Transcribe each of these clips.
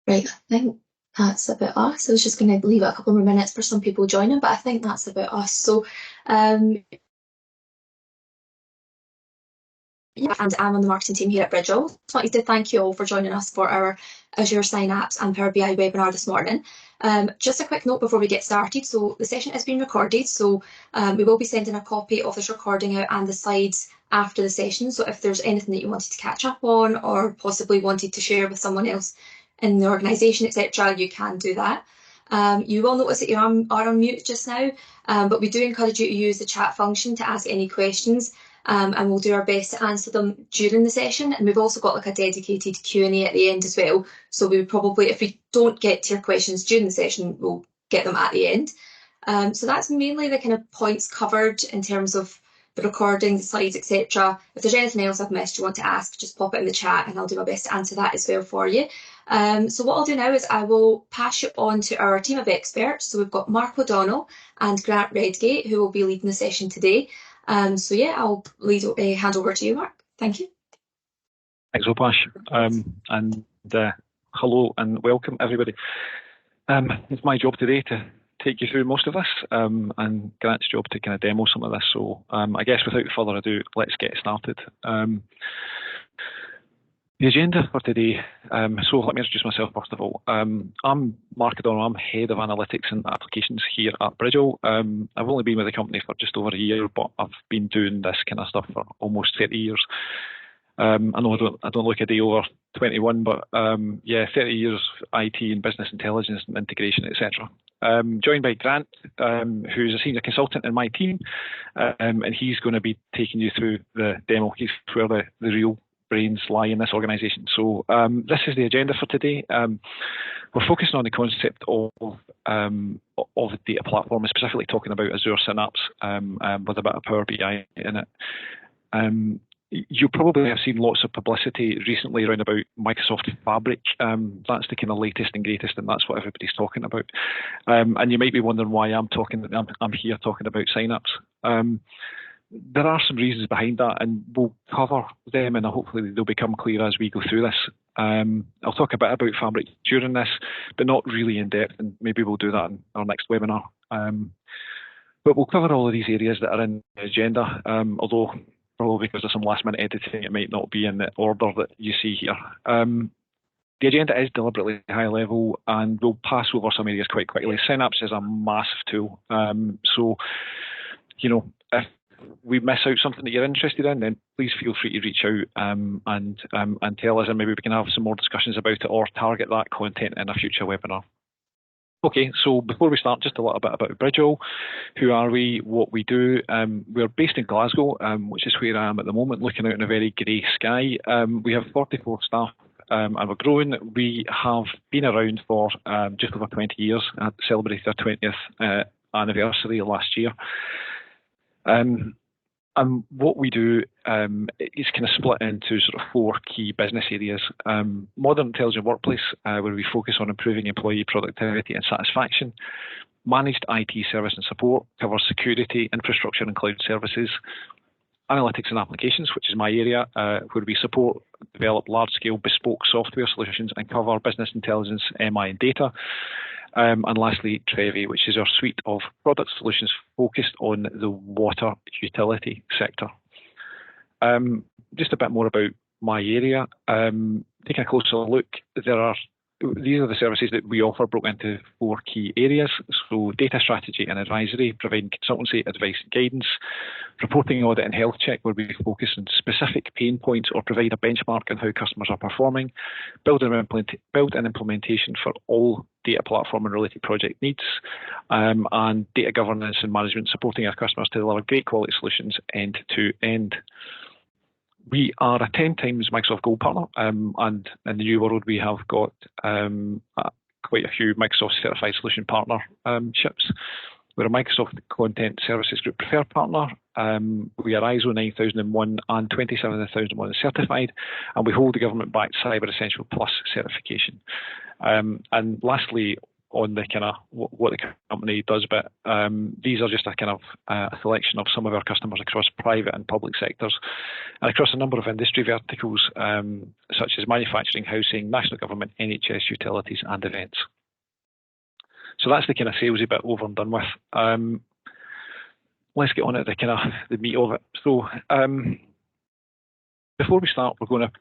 Right, I think that's about us. I was just going to leave it a couple more minutes for some people joining, but I think that's about us. So, yeah, and I'm on the marketing team here at Bridgel. Just wanted to thank you all for joining us for our Azure Synapse and Power BI webinar this morning. Just a quick note before we get started. So the session is being recorded, so we will be sending a copy of this recording out and the slides after the session. So if there's anything that you wanted to catch up on or possibly wanted to share with someone else in the organisation, etc., you can do that. You will notice that you are on mute just now, but we do encourage you to use the chat function to ask any questions. And we'll do our best to answer them during the session. And we've also got like a dedicated Q&A at the end as well. So we would probably, if we don't get to your questions during the session, we'll get them at the end. So that's mainly the kind of points covered in terms of the recording, the slides, etc. If there's anything else I've missed you want to ask, just pop it in the chat and I'll do my best to answer that as well for you. So what I'll do now is I will pass you on to our team of experts. So we've got Mark O'Donnell and Grant Redgate, who will be leading the session today. So yeah, I'll hand over to you, Mark. Thank you. Thanks, Opash. And hello and welcome, everybody. It's my job today to take you through most of this, and Grant's job to kind of demo some of this. So I guess without further ado, let's get started. The agenda for today, so let me introduce myself first of all. I'm Mark O'Donnell, I'm Head of Analytics and Applications here at Bridgel. I've only been with the company for just over a year, but I've been doing this kind of stuff for almost 30 years. I know I don't look a day over 21, but yeah, 30 years IT and business intelligence and integration, etc. Joined by Grant, who's a senior consultant in my team, and he's going to be taking you through the demo. He's where the real brains lie in this organisation. So this is the agenda for today. We're focusing on the concept of the data platform, specifically talking about Azure Synapse with a bit of Power BI in it. You probably have seen lots of publicity recently around about Microsoft Fabric. That's the kind of latest and greatest, and that's what everybody's talking about. And you might be wondering why I'm here talking about Synapse. There are some reasons behind that, and we'll cover them, and hopefully they'll become clear as we go through this. I'll talk a bit about Fabric during this, but not really in depth, and maybe we'll do that in our next webinar. But we'll cover all of these areas that are in the agenda, although probably because of some last-minute editing, it might not be in the order that you see here. The agenda is deliberately high level, and we'll pass over some areas quite quickly. Synapse is a massive tool, so you know, if we miss out something that you're interested in, then please feel free to reach out and tell us, and maybe we can have some more discussions about it or target that content in a future webinar. Okay, so before we start, just a little bit about Bridgel. Who are we? What we do? We're based in Glasgow, which is where I am at the moment, looking out in a very grey sky. We have 44 staff, and we're growing. We have been around for just over 20 years. Celebrated our 20th anniversary last year. And what we do is kind of split into sort of 4 key business areas. Modern Intelligent Workplace, where we focus on improving employee productivity and satisfaction. Managed IT Service and Support covers security, infrastructure and cloud services. Analytics and Applications, which is my area, where we support, develop large-scale bespoke software solutions and cover business intelligence, MI and data. And lastly, Trevi, which is our suite of product solutions focused on the water utility sector. Just a bit more about my area. Taking a closer look, these are the services that we offer, broken into 4 key areas. So data strategy and advisory, providing consultancy, advice and guidance. Reporting, audit and health check, where we focus on specific pain points or provide a benchmark on how customers are performing. Build and implementation for all data platform and related project needs. And data governance and management, supporting our customers to deliver great quality solutions end to end. We are a 10 times Microsoft Gold partner, and in the new world we have got quite a few Microsoft Certified Solution Partnerships. We're a Microsoft Content Services Group Preferred Partner. We are ISO 9001 and 27001 certified, and we hold the government-backed Cyber Essential Plus certification. And lastly, on the kind of what the company does, but these are just a kind of a selection of some of our customers across private and public sectors, and across a number of industry verticals, such as manufacturing, housing, national government, NHS, utilities, and events. So that's the kind of salesy bit over and done with. Let's get on to the kind of the meat of it. So before we start, we're going to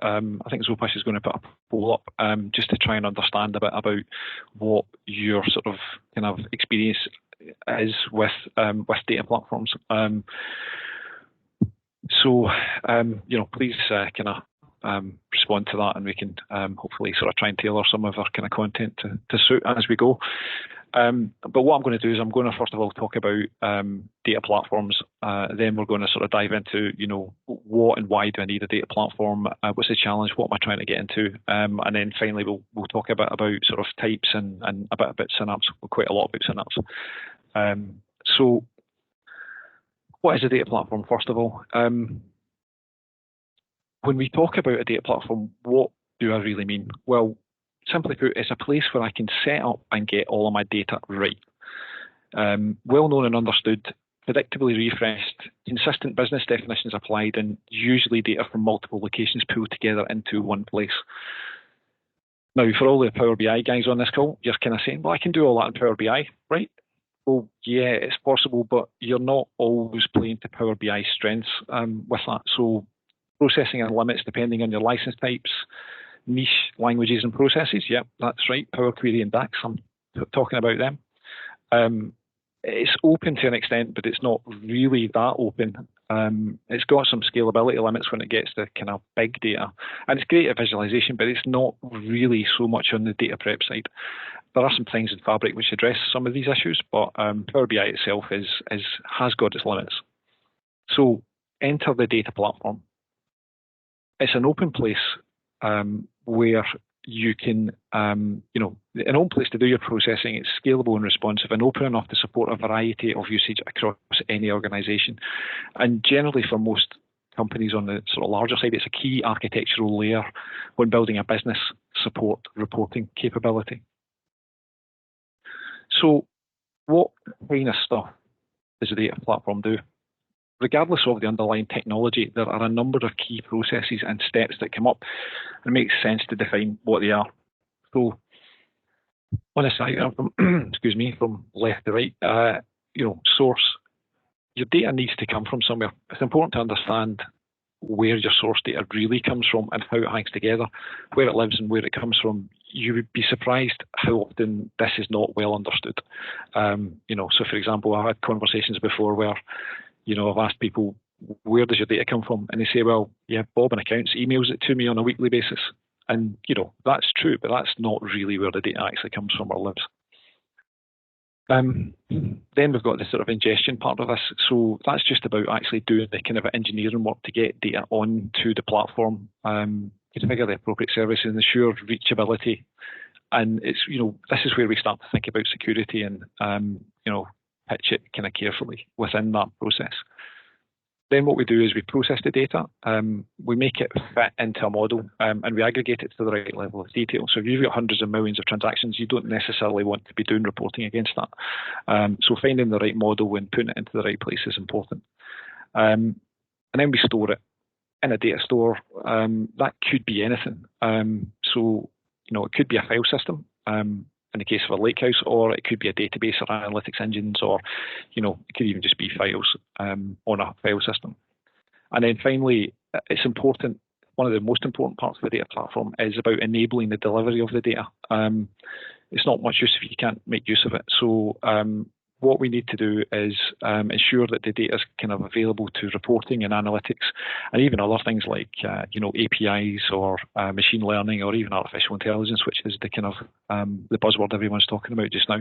I think Zopash is going to put a poll up just to try and understand a bit about what your sort of kind of experience is with data platforms. So please kind of respond to that, and we can hopefully sort of try and tailor some of our kind of content to suit as we go. But what I'm going to do is I'm going to first of all talk about data platforms. Then we're going to sort of dive into, what and why do I need a data platform? What's the challenge? What am I trying to get into? And then finally we'll talk a bit about sort of types and a bit about Synapse. Quite a lot about Synapse. So what is a data platform? First of all, when we talk about a data platform, what do I really mean? Well, simply put, it's a place where I can set up and get all of my data right. Well known and understood, predictably refreshed, consistent business definitions applied, and usually data from multiple locations pulled together into one place. Now, for all the Power BI guys on this call, you're kind of saying, well, I can do all that in Power BI, right? Well, yeah, it's possible, but you're not always playing to Power BI strengths with that. So processing and limits depending on your license types, niche languages and processes. Yep, that's right. Power Query and DAX, I'm talking about them. It's open to an extent, but it's not really that open. It's got some scalability limits when it gets to kind of big data. And it's great at visualization, but it's not really so much on the data prep side. There are some things in Fabric which address some of these issues, but Power BI itself has got its limits. So enter the data platform. It's an open place where you can, an open place to do your processing. It's scalable and responsive and open enough to support a variety of usage across any organization. And generally for most companies on the sort of larger side, it's a key architectural layer when building a business support reporting capability. So what kind of stuff does a data platform do? Regardless of the underlying technology, there are a number of key processes and steps that come up, and it makes sense to define what they are. So, on a diagram from left to right, source. Your data needs to come from somewhere. It's important to understand where your source data really comes from and how it hangs together, where it lives and where it comes from. You would be surprised how often this is not well understood. So for example, I had conversations before where I've asked people, where does your data come from? And they say, well, yeah, Bob in accounts emails it to me on a weekly basis. And, that's true, but that's not really where the data actually comes from or lives. Then we've got the sort of ingestion part of this. So that's just about actually doing the kind of engineering work to get data onto the platform, configure the appropriate services and ensure reachability. And it's, this is where we start to think about security and, pitch it kind of carefully within that process. Then what we do is we process the data, we make it fit into a model, and we aggregate it to the right level of detail. So if you've got hundreds of millions of transactions, you don't necessarily want to be doing reporting against that. So finding the right model and putting it into the right place is important. And then we store it in a data store. That could be anything. So, it could be a file system. In the case of a lakehouse, or it could be a database or analytics engines, or it could even just be files on a file system. And then finally, it's important. One of the most important parts of the data platform is about enabling the delivery of the data. It's not much use if you can't make use of it. So what we need to do is ensure that the data is kind of available to reporting and analytics, and even other things like APIs or machine learning or even artificial intelligence, which is the kind of the buzzword everyone's talking about just now.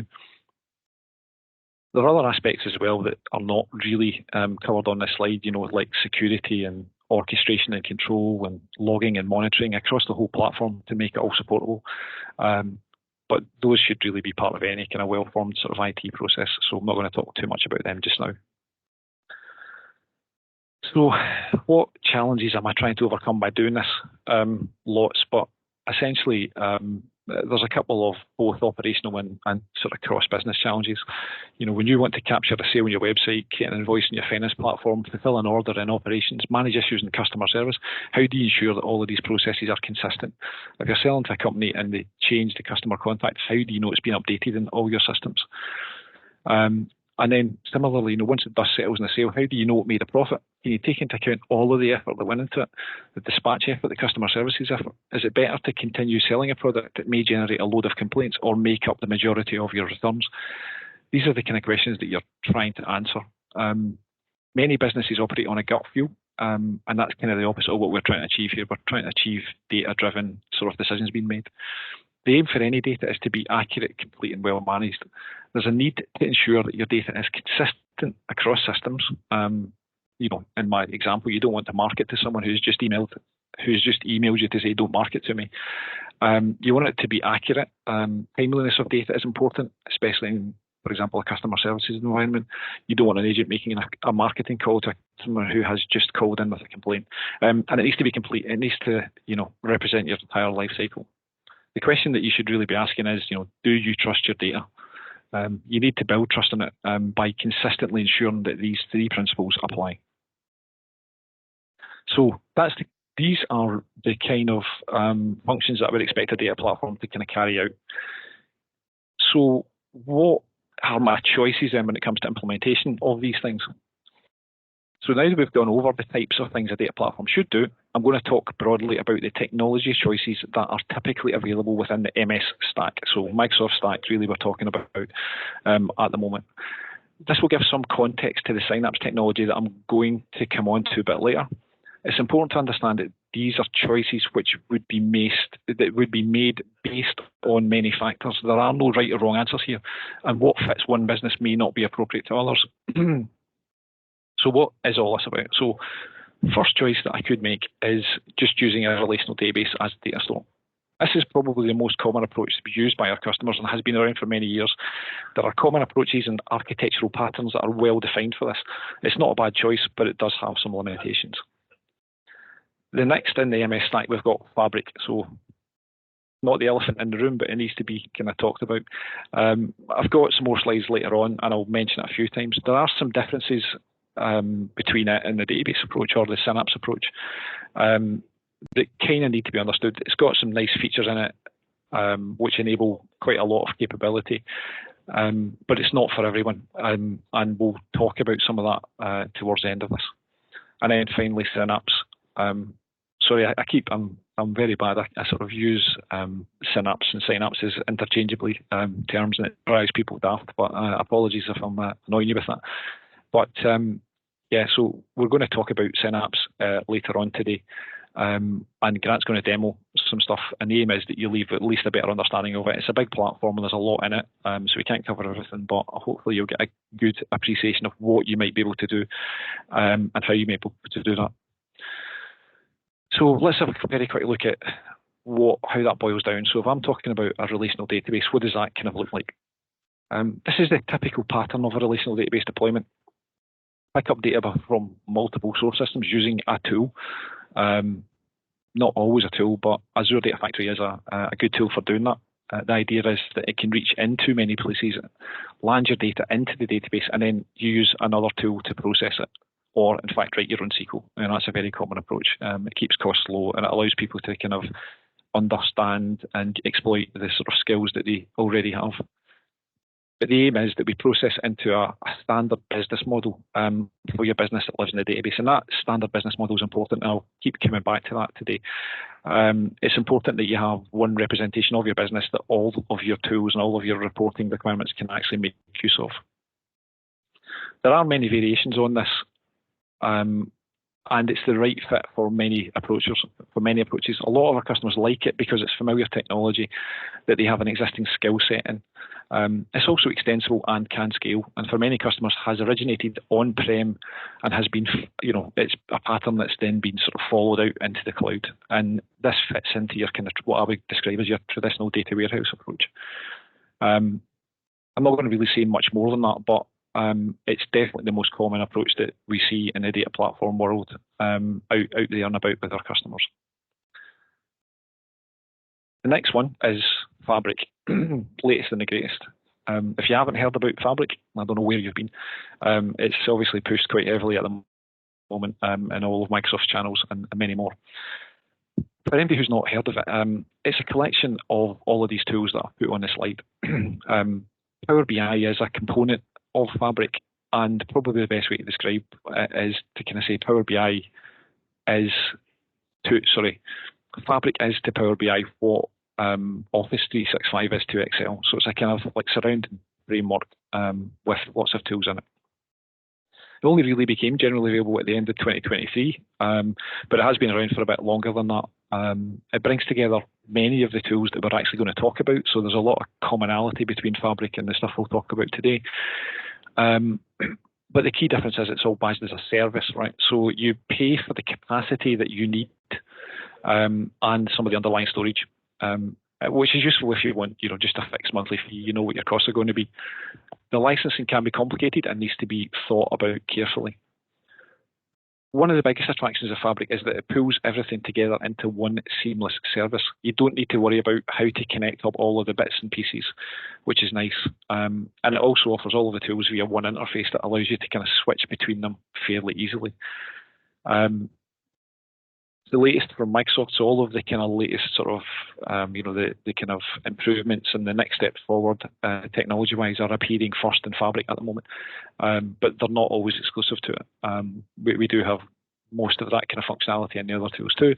There are other aspects as well that are not really covered on this slide, like security and orchestration and control and logging and monitoring across the whole platform to make it all supportable. But those should really be part of any kind of well-formed sort of IT process. So I'm not going to talk too much about them just now. So what challenges am I trying to overcome by doing this? Lots, but essentially, there's a couple of both operational and sort of cross-business challenges. When you want to capture a sale on your website, create an invoice on your finance platform, fulfill an order in operations, manage issues in customer service, how do you ensure that all of these processes are consistent? If you're selling to a company and they change the customer contact, how do you know it's been updated in all your systems? And then similarly, once the dust settles in the sale, how do you know it made a profit? Can you take into account all of the effort that went into it, the dispatch effort, the customer services effort? Is it better to continue selling a product that may generate a load of complaints or make up the majority of your returns? These are the kind of questions that you're trying to answer. Many businesses operate on a gut feel, and that's kind of the opposite of what we're trying to achieve here. We're trying to achieve data-driven sort of decisions being made. The aim for any data is to be accurate, complete, and well managed. There's a need to ensure that your data is consistent across systems. In my example, you don't want to market to someone who's just emailed you to say, don't market to me. You want it to be accurate. Timeliness of data is important, especially in, for example, a customer services environment. You don't want an agent making a marketing call to a customer who has just called in with a complaint. And it needs to be complete. It needs to, represent your entire life cycle. The question that you should really be asking is, do you trust your data? You need to build trust in it by consistently ensuring that these three principles apply. So these are the kind of functions that I would expect a data platform to kind of carry out. So what are my choices then when it comes to implementation of these things? So now that we've gone over the types of things a data platform should do, I'm going to talk broadly about the technology choices that are typically available within the MS stack. So Microsoft stack, really, we're talking about at the moment. This will give some context to the Synapse technology that I'm going to come on to a bit later. It's important to understand that these are choices which would be made based on many factors. There are no right or wrong answers here, and what fits one business may not be appropriate to others. So what is all this about? So first choice that I could make is just using a relational database as a data store. This is probably the most common approach to be used by our customers and has been around for many years. There are common approaches and architectural patterns that are well defined for this. It's not a bad choice, but it does have some limitations. The next in the MS stack, we've got Fabric. So not the elephant in the room, but it needs to be kind of talked about. I've got some more slides later on, and I'll mention it a few times. There are some differences between it and the database approach or the Synapse approach that kind of need to be understood. It's got some nice features in it which enable quite a lot of capability, but it's not for everyone, and we'll talk about some of that towards the end of this. And then finally, Synapse. Sorry, I'm very bad. I sort of use Synapse and Synapses interchangeably terms, and it drives people daft, but apologies if I'm annoying you with that. But yeah, so we're going to talk about Synapse later on today, and Grant's going to demo some stuff, and the aim is that you leave at least a better understanding of it. It's a big platform and there's a lot in it, so we can't cover everything, but hopefully you'll get a good appreciation of what you might be able to do and how you may be able to do that. So let's have a very quick look at how that boils down. So if I'm talking about a relational database, what does that kind of look like? This is the typical pattern of a relational database deployment. Pick up data from multiple source systems using a tool. Not always a tool, but Azure Data Factory is a good tool for doing that. The idea is that it can reach into many places, land your data into the database, and then use another tool to process it. Or, in fact, write your own SQL. And that's a very common approach. It keeps costs low, and it allows people to kind of understand and exploit the sort of skills that they already have. But the aim is that we process into a standard business model for your business that lives in the database. And that standard business model is important, and I'll keep coming back to that today. It's important that you have one representation of your business that all of your tools and all of your reporting requirements can actually make use of. There are many variations on this. And it's the right fit for many approaches. A lot of our customers like it because it's familiar technology that they have an existing skill set in. It's also extensible and can scale, and for many customers has originated on-prem and has been, it's a pattern that's then been sort of followed out into the cloud. And this fits into your kind of what I would describe as your traditional data warehouse approach. I'm not going to really say much more than that, but it's definitely the most common approach that we see in the data platform world out there and about with our customers. The next one is Fabric, latest and the greatest. If you haven't heard about Fabric, I don't know where you've been. It's obviously pushed quite heavily at the moment in all of Microsoft's channels and many more. For anybody who's not heard of it, it's a collection of all of these tools that I've put on the slide. Power BI is a component of Fabric, and probably the best way to describe it is to kind of say is Fabric is to Power BI what Office 365 is to Excel. So it's a kind of like surrounding framework with lots of tools in it. It only really became generally available at the end of 2023, but it has been around for a bit longer than that. It brings together many of the tools that we're actually going to talk about, so there's a lot of commonality between Fabric and the stuff we'll talk about today. But the key difference is it's all badged as a service, right? So you pay for the capacity that you need and some of the underlying storage, which is useful if you want, just a fixed monthly fee. You know what your costs are going to be. The licensing can be complicated and needs to be thought about carefully. One of the biggest attractions of Fabric is that it pulls everything together into one seamless service. You don't need to worry about how to connect up all of the bits and pieces, which is nice. And it also offers all of the tools via one interface that allows you to kind of switch between them fairly easily. The latest from Microsoft, so all of the kind of latest sort of, the kind of improvements and the next steps forward technology-wise are appearing first in Fabric at the moment, but they're not always exclusive to it. We do have most of that kind of functionality in the other tools too.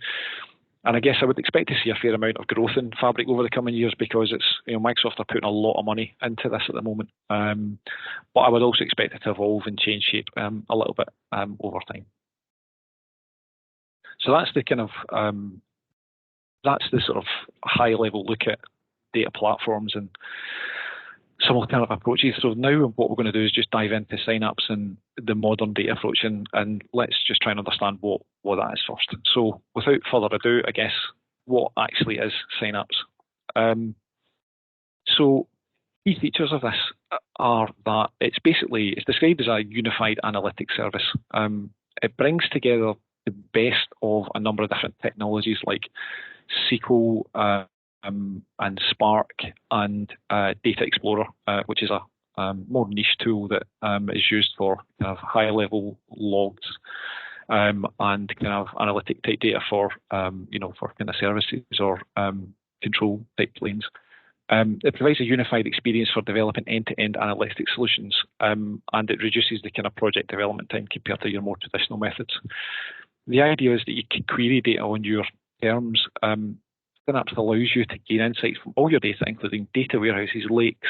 And I guess I would expect to see a fair amount of growth in Fabric over the coming years because it's, Microsoft are putting a lot of money into this at the moment. But I would also expect it to evolve and change shape a little bit over time. So that's the kind of that's the sort of high level look at data platforms and some alternative approaches. So now what we're going to do is just dive into Synapse and the modern data approach, and let's just try and understand what that is first. So without further ado, I guess what actually is Synapse. So key features of this are that it's described as a unified analytics service. It brings together the best of a number of different technologies like SQL and Spark and Data Explorer, which is a more niche tool that is used for kind of high-level logs and kind of analytic type data for for kind of services or control type planes. It provides a unified experience for developing end-to-end analytic solutions, and it reduces the kind of project development time compared to your more traditional methods. The idea is that you can query data on your terms. Synapse allows you to gain insights from all your data, including data warehouses, lakes,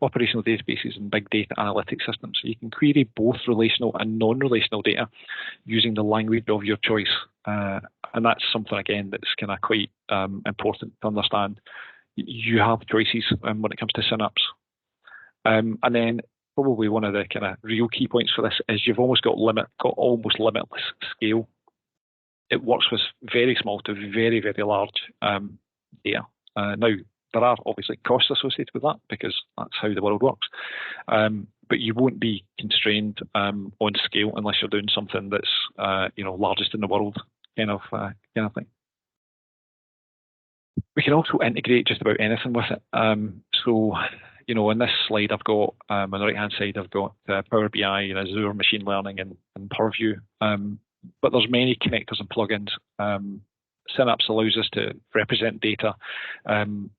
operational databases, and big data analytics systems. So you can query both relational and non-relational data using the language of your choice. And that's something, again, that's kind of quite important to understand. You have choices when it comes to Synapse. And then probably one of the kind of real key points for this is you've almost got almost limitless scale. It works with very small to very, very large data. Now, there are obviously costs associated with that because that's how the world works. But you won't be constrained on scale unless you're doing something that's largest in the world kind of thing. We can also integrate just about anything with it. So, on this slide, I've got on the right-hand side, I've got Power BI and Azure machine learning and Purview. But there's many connectors and plugins. Synapse allows us to represent data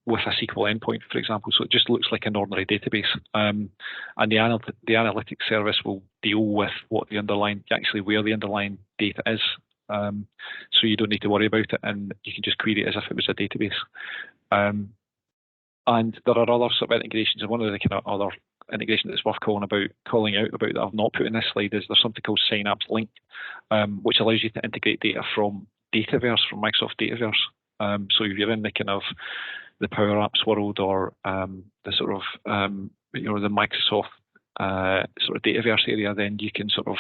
with a SQL endpoint, for example, so it just looks like an ordinary database. And the analytics service will deal with where the underlying data is. So you don't need to worry about it, and you can just query it as if it was a database. And there are other sort of integrations, and one of the kind of other integration that's worth calling out about that I've not put in this slide is there's something called Synapse Link, which allows you to integrate data from Dataverse, from Microsoft Dataverse. So if you're in the kind of the Power Apps world or the sort of the Microsoft sort of Dataverse area, then you can sort of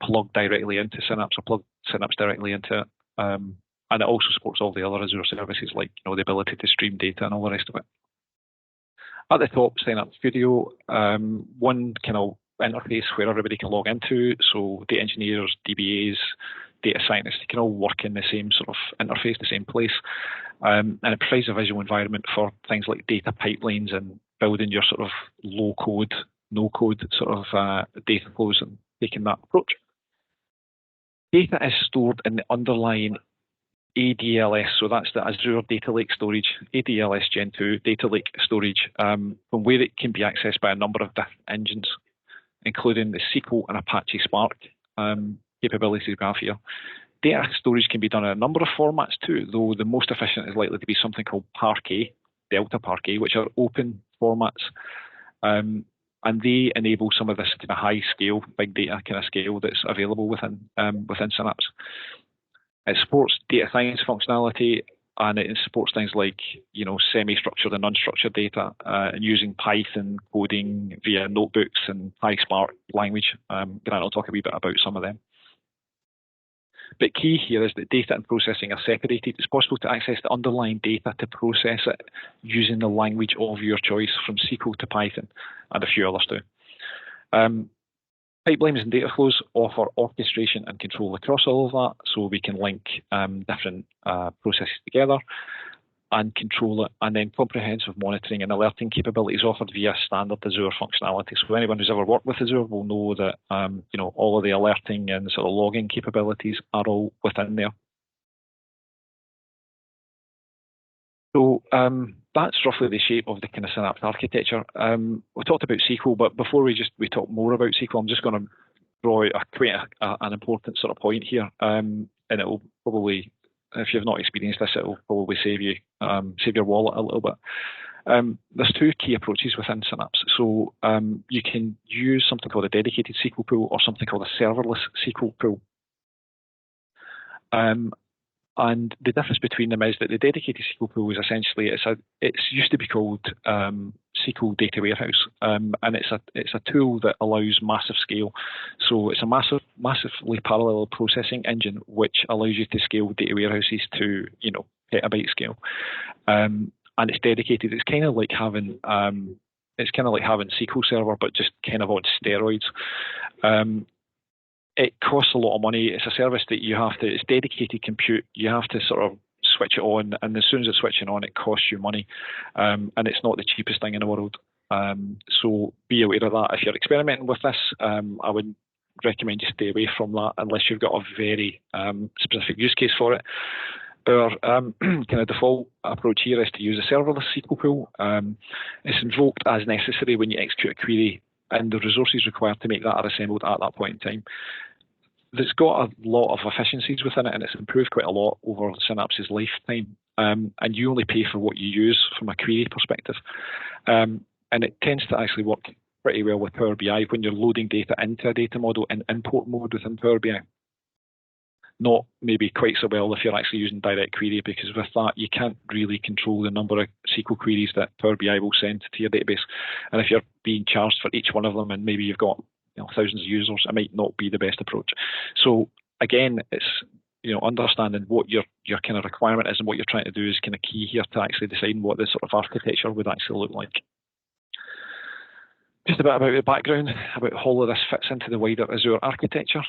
plug directly into Synapse or plug Synapse directly into it. And it also supports all the other Azure services like the ability to stream data and all the rest of it. At the top, Synapse Studio, one kind of interface where everybody can log into. So data engineers, DBAs, data scientists, they can all work in the same sort of interface, the same place. And it provides a visual environment for things like data pipelines and building your sort of low code, no code sort of data flows and taking that approach. Data is stored in the underlying ADLS, so that's the Azure Data Lake Storage, ADLS Gen 2 Data Lake Storage, from where it can be accessed by a number of different engines, including the SQL and Apache Spark capabilities we have here. Data storage can be done in a number of formats too, though the most efficient is likely to be something called Parquet, Delta Parquet, which are open formats. And they enable some of this kind of high scale, big data kind of scale that's available within Synapse. It supports data science functionality, and it supports things like, you know, semi-structured and unstructured data, and using Python coding via notebooks and PySpark language. Grant will talk a wee bit about some of them. But key here is that data and processing are separated. It's possible to access the underlying data to process it using the language of your choice, from SQL to Python, and a few others too. Pipelines and data flows offer orchestration and control across all of that, so we can link different processes together and control it, and then comprehensive monitoring and alerting capabilities offered via standard Azure functionality. So anyone who's ever worked with Azure will know that you know, all of the alerting and sort of logging capabilities are all within there. So that's roughly the shape of the kind of Synapse architecture. We talked about SQL, but before we talk more about SQL, I'm just going to draw out an important sort of point here, and it will probably, if you've not experienced this, it will probably save your wallet a little bit. There's two key approaches within Synapse. So you can use something called a dedicated SQL pool or something called a serverless SQL pool. And the difference between them is that the dedicated SQL pool is essentially, it's used to be called SQL Data Warehouse, and it's a tool that allows massive scale. So it's a massively parallel processing engine which allows you to scale data warehouses to, you know, petabyte scale. And it's dedicated. It's kind of like having SQL Server, but just kind of on steroids. It costs a lot of money. It's a service that it's dedicated compute. You have to sort of switch it on, and as soon as it's switching on, it costs you money. And it's not the cheapest thing in the world. So be aware of that. If you're experimenting with this, I would recommend you stay away from that unless you've got a very specific use case for it. Our kind of default approach here is to use a serverless SQL pool. It's invoked as necessary when you execute a query, and the resources required to make that are assembled at that point in time. It's got a lot of efficiencies within it, and it's improved quite a lot over Synapse's lifetime. And you only pay for what you use from a query perspective. And it tends to actually work pretty well with Power BI when you're loading data into a data model in import mode within Power BI. Not maybe quite so well if you're actually using direct query, because with that you can't really control the number of SQL queries that Power BI will send to your database. And if you're being charged for each one of them, and maybe you've got, you know, thousands of users, it might not be the best approach. So again, it's, you know, understanding what your kind of requirement is and what you're trying to do is kind of key here to actually deciding what this sort of architecture would actually look like. Just a bit about the background, about how all of this fits into the wider Azure architecture.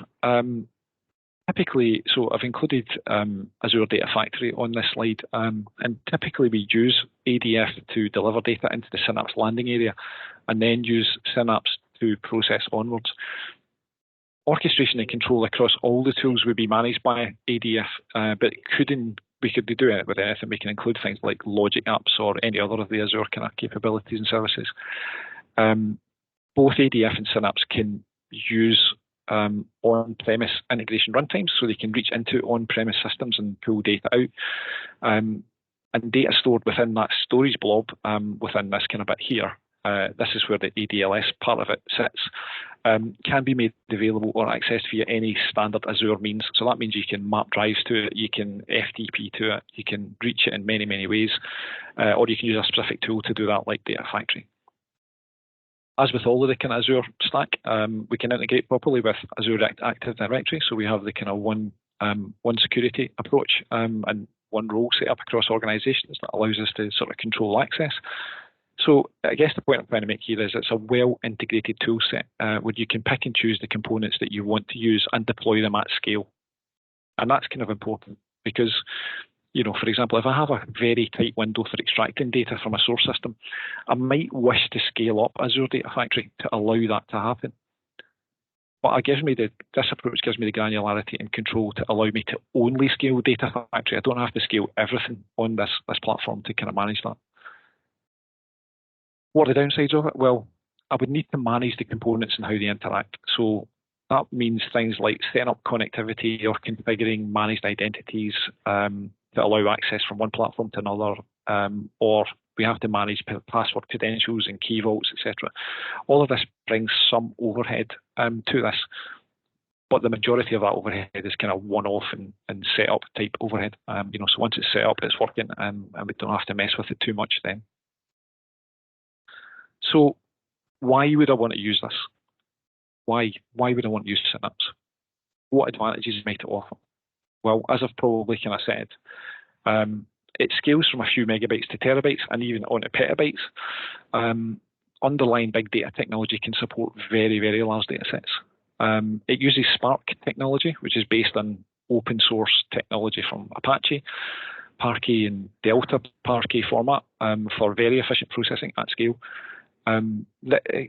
Typically, so I've included Azure Data Factory on this slide, and typically we use ADF to deliver data into the Synapse landing area, and then use Synapse to process onwards. Orchestration and control across all the tools would be managed by ADF, but we could do it with anything. We can include things like logic apps or any other of the Azure kind of capabilities and services. Both ADF and Synapse can use on-premise integration runtimes, so they can reach into on-premise systems and pull data out. And data stored within that storage blob, within this kind of bit here, this is where the ADLS part of it sits, can be made available or accessed via any standard Azure means. So that means you can map drives to it, you can FTP to it, you can reach it in many, many ways, or you can use a specific tool to do that, like Data Factory. As with all of the kind of Azure stack, we can integrate properly with Azure Active Directory. So we have the kind of one security approach and one role set up across organizations that allows us to sort of control access. So I guess the point I'm trying to make here is it's a well-integrated tool set where you can pick and choose the components that you want to use and deploy them at scale. And that's kind of important because For example, if I have a very tight window for extracting data from a source system, I might wish to scale up Azure Data Factory to allow that to happen. But this approach gives me the granularity and control to allow me to only scale Data Factory. I don't have to scale everything on this platform to kind of manage that. What are the downsides of it? Well, I would need to manage the components and how they interact. So that means things like setting up connectivity or configuring managed identities to allow access from one platform to another, or we have to manage password credentials and key vaults, etc. All of this brings some overhead to this, but the majority of that overhead is kind of one-off and set-up type overhead. So once it's set up, it's working, and we don't have to mess with it too much then. So why would I want to use this? Why would I want to use Synapse? What advantages might it offer? Well, as I've probably kind of said, it scales from a few megabytes to terabytes and even onto petabytes. Underlying big data technology can support very, very large data sets. It uses Spark technology, which is based on open source technology from Apache, Parquet and Delta Parquet format for very efficient processing at scale. I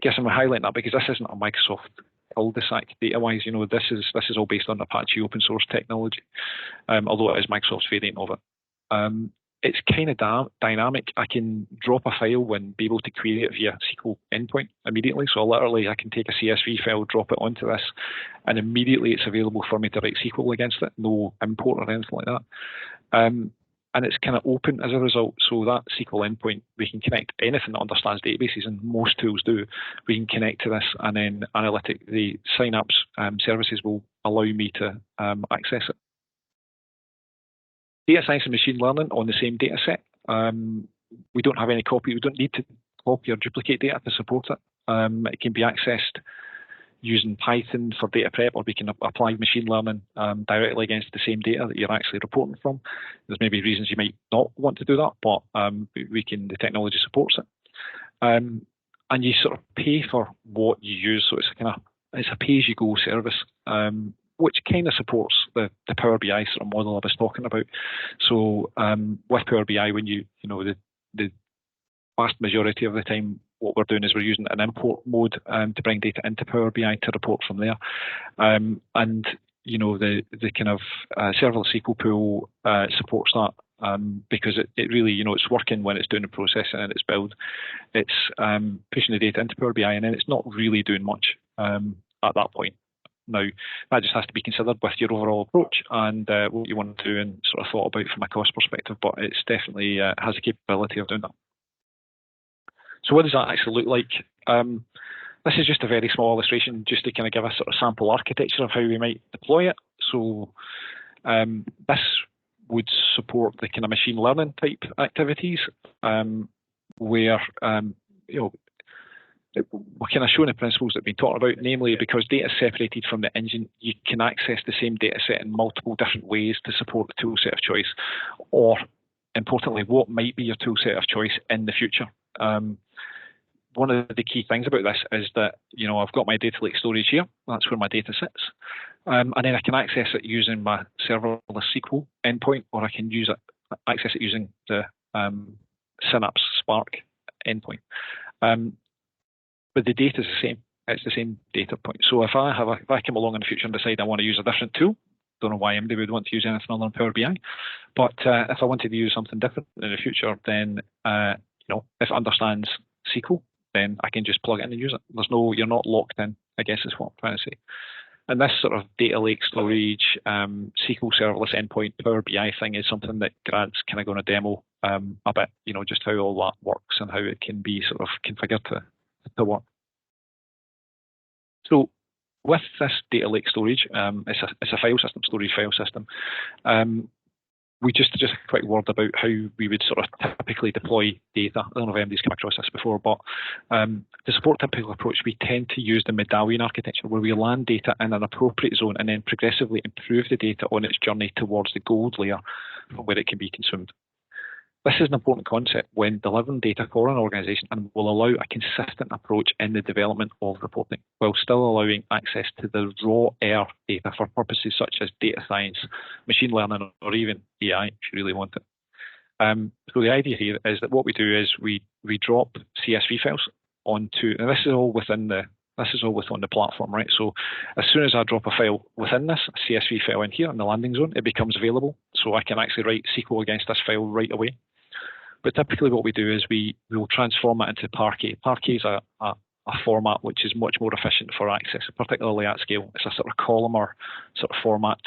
guess I'm highlighting that because this isn't a Microsoft cul-de-sac data-wise. This is all based on Apache open source technology, although it is Microsoft's variant of it. It's kind of dynamic. I can drop a file and be able to query it via SQL endpoint immediately. So literally, I can take a CSV file, drop it onto this, and immediately it's available for me to write SQL against it. No import or anything like that. And it's kind of open as a result. So that SQL endpoint, we can connect anything that understands databases, and most tools do. We can connect to this, and then the Synapse services will allow me to access it. Data science and machine learning on the same data set. We don't have any copy. We don't need to copy or duplicate data to support it. It can be accessed using Python for data prep, or we can apply machine learning directly against the same data that you're actually reporting from. There's maybe reasons you might not want to do that, but the technology supports it. And you sort of pay for what you use, so it's a pay-as-you-go service, which kind of supports the Power BI sort of model I was talking about. So with Power BI, when the vast majority of the time, what we're doing is we're using an import mode to bring data into Power BI to report from there. And the kind of serverless SQL pool supports that because it really, it's working when it's doing the processing and it's build. It's pushing the data into Power BI, and then it's not really doing much at that point. Now, that just has to be considered with your overall approach and what you want to do and sort of thought about from a cost perspective, but it's definitely has the capability of doing that. So what does that actually look like? This is just a very small illustration just to kind of give a sort of sample architecture of how we might deploy it. So this would support the kind of machine learning type activities where, we're kind of showing the principles that have been talked about, namely because data is separated from the engine, you can access the same data set in multiple different ways to support the tool set of choice, or importantly, what might be your tool set of choice in the future. One of the key things about this is that, I've got my data lake storage here. That's where my data sits. And then I can access it using my serverless SQL endpoint, or I can access it using the Synapse Spark endpoint. But the data is the same. It's the same data point. So if I come along in the future and decide I want to use a different tool, don't know why anybody would want to use anything other than Power BI, but if I wanted to use something different in the future, then if it understands SQL, then I can just plug it in and use it. You're not locked in, I guess is what I'm trying to say. And this sort of data lake storage, SQL serverless endpoint, Power BI thing is something that Grant's kind of going to demo a bit, just how all that works and how it can be sort of configured to work. So with this data lake storage, it's a file system, storage file system. We just a quick word about how we would sort of typically deploy data. I don't know if anybody's come across this before, but to support a typical approach, we tend to use the medallion architecture, where we land data in an appropriate zone and then progressively improve the data on its journey towards the gold layer from where it can be consumed. This is an important concept when delivering data for an organisation and will allow a consistent approach in the development of reporting, while still allowing access to the raw air data for purposes such as data science, machine learning, or even AI, if you really want it. So the idea here is that what we do is we drop CSV files onto, and this is all within the platform, right? So as soon as I drop a file within this, a CSV file in here in the landing zone, it becomes available. So I can actually write SQL against this file right away. But typically what we do is we will transform it into Parquet. Parquet is a format which is much more efficient for access, particularly at scale. It's a sort of columnar sort of format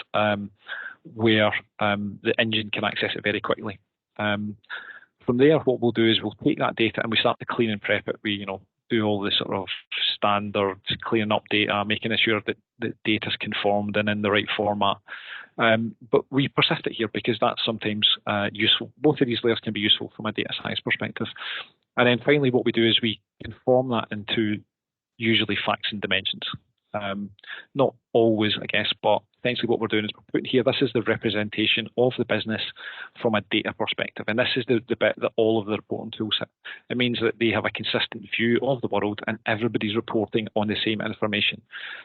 where the engine can access it very quickly. From there, what we'll do is we'll take that data and we start to clean and prep it. We, do all the sort of standard cleaning up data, making sure that the data is conformed and in the right format. But we persist it here because that's sometimes useful. Both of these layers can be useful from a data science perspective. And then finally, what we do is we conform that into usually facts and dimensions. Not always, I guess, but essentially what we're doing is we're putting here, this is the representation of the business from a data perspective. And this is the bit that all of the reporting tools hit. It means that they have a consistent view of the world and everybody's reporting on the same information.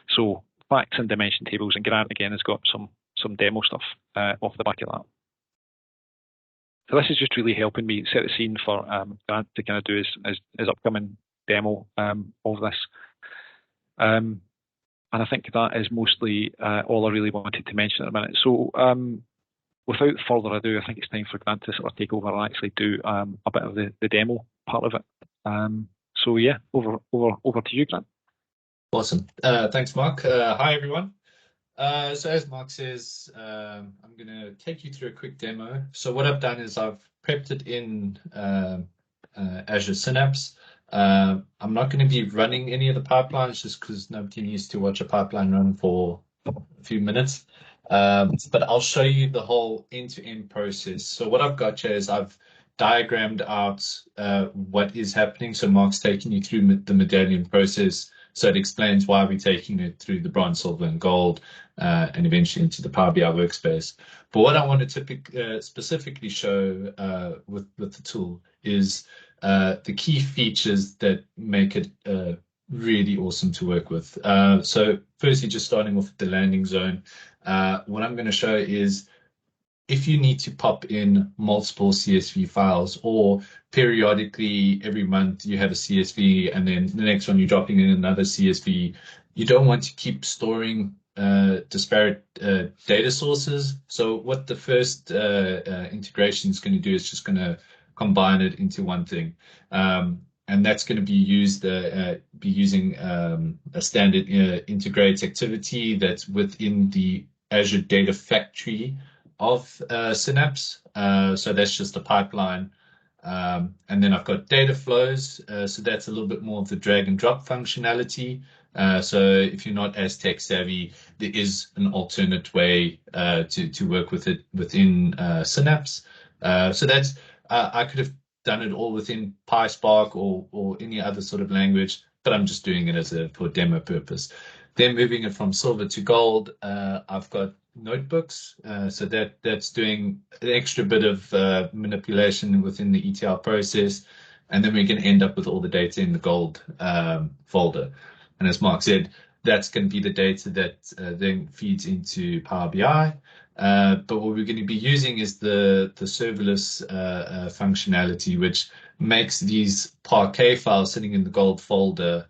So facts and dimension tables, and Grant again has got some demo stuff off the back of that. So this is just really helping me set the scene for Grant to kind of do his upcoming demo of this. And I think that is mostly all I really wanted to mention at the minute. So without further ado, I think it's time for Grant to sort of take over and actually do a bit of the demo part of it. So yeah, over to you, Grant. Awesome. Thanks, Mark. Hi, everyone. So as Mark says, I'm going to take you through a quick demo. So what I've done is I've prepped it in Azure Synapse. I'm not going to be running any of the pipelines just because nobody needs to watch a pipeline run for a few minutes. But I'll show you the whole end-to-end process. So what I've got here is I've diagrammed out what is happening. So Mark's taking you through the medallion process. So it explains why we're taking it through the bronze, silver, and gold, and eventually into the Power BI workspace. But what I wanted to specifically show with the tool is the key features that make it really awesome to work with. So firstly, just starting off with the landing zone, what I'm going to show is if you need to pop in multiple CSV files, or periodically every month you have a CSV and then the next one you're dropping in another CSV, you don't want to keep storing disparate data sources. So what the first integration is going to do is just going to combine it into one thing. And that's going to be using a standard integrate activity that's within the Azure Data Factory of Synapse. So that's just a pipeline. And then I've got data flows. So that's a little bit more of the drag and drop functionality. So if you're not as tech savvy, there is an alternate way to work with it within Synapse. So that's I could have done it all within PySpark or any other sort of language, but I'm just doing it for demo purpose. Then moving it from silver to gold, I've got notebooks. So that's doing an extra bit of manipulation within the ETL process. And then we're going to end up with all the data in the gold folder. And as Mark said, that's going to be the data that then feeds into Power BI. But what we're going to be using is the serverless functionality, which makes these Parquet files sitting in the gold folder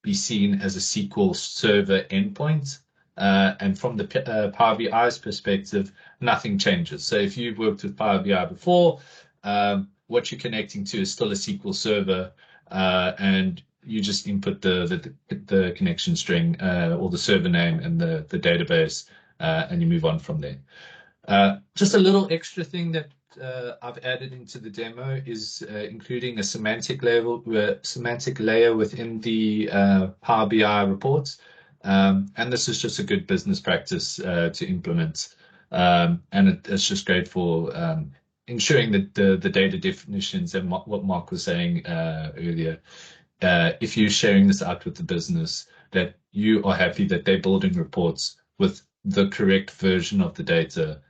be seen as a SQL Server endpoint. And from the Power BI's perspective, nothing changes. So if you've worked with Power BI before, what you're connecting to is still a SQL Server, and you just input the connection string or the server name and the database, and you move on from there. Just a little extra thing that I've added into the demo is including a semantic layer within the Power BI reports. And this is just a good business practice to implement. And it's just great for ensuring that the data definitions and what Mark was saying earlier, if you're sharing this out with the business, that you are happy that they're building reports with the correct version of the data.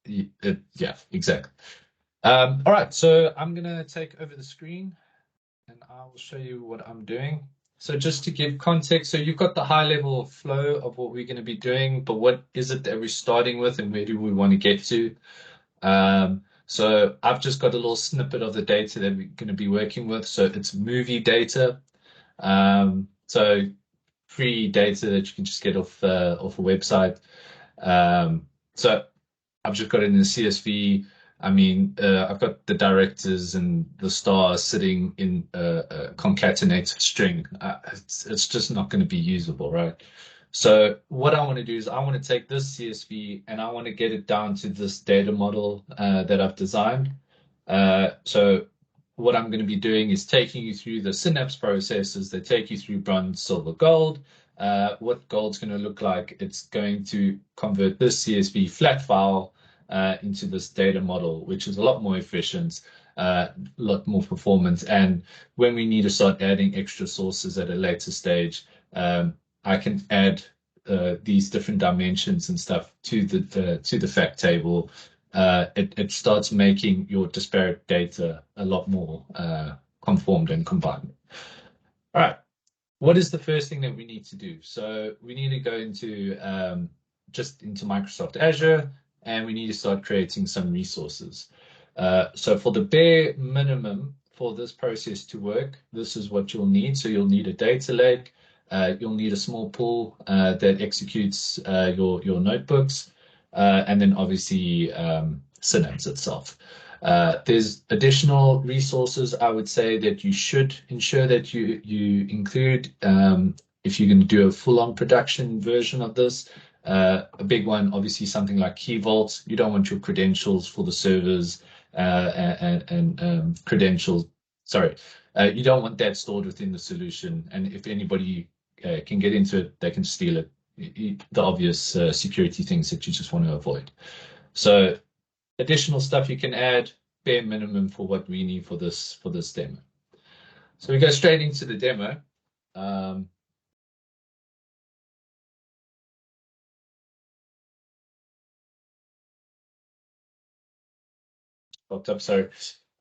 Yeah, exactly. All right, so I'm going to take over the screen and I will show you what I'm doing. So just to give context, so you've got the high level flow of what we're going to be doing, but what is it that we're starting with and where do we want to get to? So I've just got a little snippet of the data that we're going to be working with. So it's movie data. So free data that you can just get off a website. So I've just got it in the CSV. I mean, I've got the directors and the stars sitting in a concatenated string. It's just not going to be usable, right? So what I want to do is I want to take this CSV and I want to get it down to this data model that I've designed. So what I'm going to be doing is taking you through the Synapse processes that take you through bronze, silver, gold. What gold's going to look like, it's going to convert this CSV flat file into this data model, which is a lot more efficient, a lot more performance. And when we need to start adding extra sources at a later stage, I can add these different dimensions and stuff to the fact table. It starts making your disparate data a lot more conformed and combined. All right. What is the first thing that we need to do? So we need to go into just into Microsoft Azure, and we need to start creating some resources. So for the bare minimum for this process to work, this is what you'll need. So you'll need a data lake. You'll need a small pool that executes your notebooks, and then obviously Synapse itself. There's additional resources I would say that you should ensure that you include if you're going to do a full-on production version of this. A big one, obviously, something like Key Vault. You don't want your credentials for the servers and credentials. Sorry, you don't want that stored within the solution. And if anybody can get into it, they can steal it. The obvious security things that you just want to avoid. So additional stuff you can add, bare minimum for what we need for this demo. So we go straight into the demo. Popped up, sorry.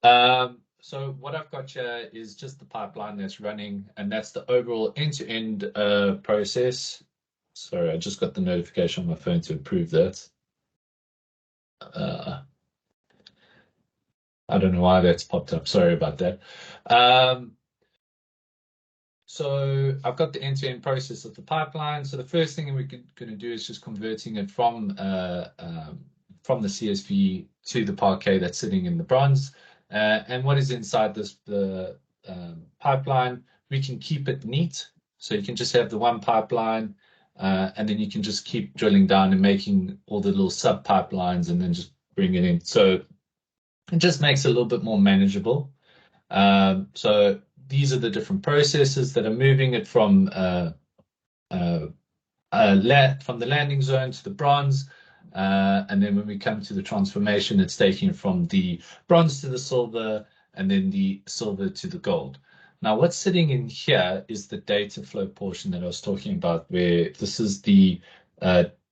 So what I've got here is just the pipeline that's running, and that's the overall end-to-end process. Sorry, I just got the notification on my phone to approve that. I don't know why that's popped up. Sorry about that. So I've got the end-to-end process of the pipeline. So the first thing we're going to do is just converting it from the CSV to the Parquet that's sitting in the bronze. And what is inside the pipeline, we can keep it neat. So you can just have the one pipeline, and then you can just keep drilling down and making all the little sub-pipelines and then just bring it in. So it just makes it a little bit more manageable. So these are the different processes that are moving it from the landing zone to the bronze. And then when we come to the transformation, it's taking it from the bronze to the silver and then the silver to the gold. Now, what's sitting in here is the data flow portion that I was talking about, where this is the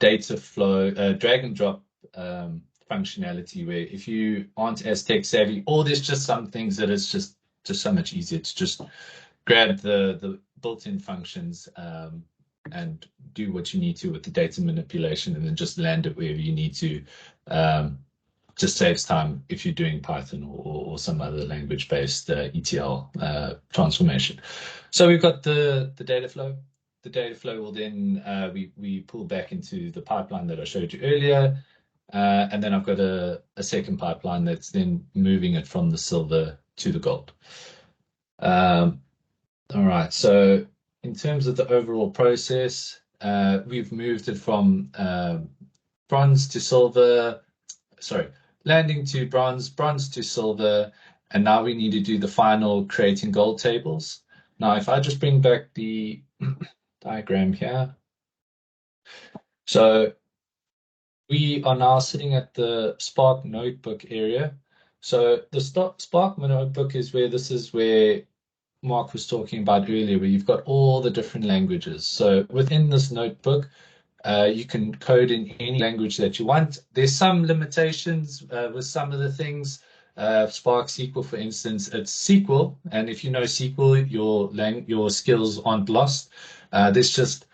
data flow drag and drop functionality, where if you aren't as tech savvy, or there's just some things that it's just so much easier to just grab the built-in functions and do what you need to with the data manipulation and then just land it wherever you need to. Just saves time if you're doing Python or some other language-based ETL transformation. So we've got the data flow. The data flow will then, we pull back into the pipeline that I showed you earlier. And then I've got a second pipeline that's then moving it from the silver to the gold. All right, so in terms of the overall process, we've moved it from bronze to silver, landing to bronze, bronze to silver, and now we need to do the final creating gold tables. Now, if I just bring back the diagram here. So we are now sitting at the Spark notebook area. So the Spark notebook is where Mark was talking about earlier, where you've got all the different languages. So within this notebook, you can code in any language that you want. There's some limitations with some of the things. Spark SQL, for instance, it's SQL, and if you know SQL, your skills aren't lost. There's just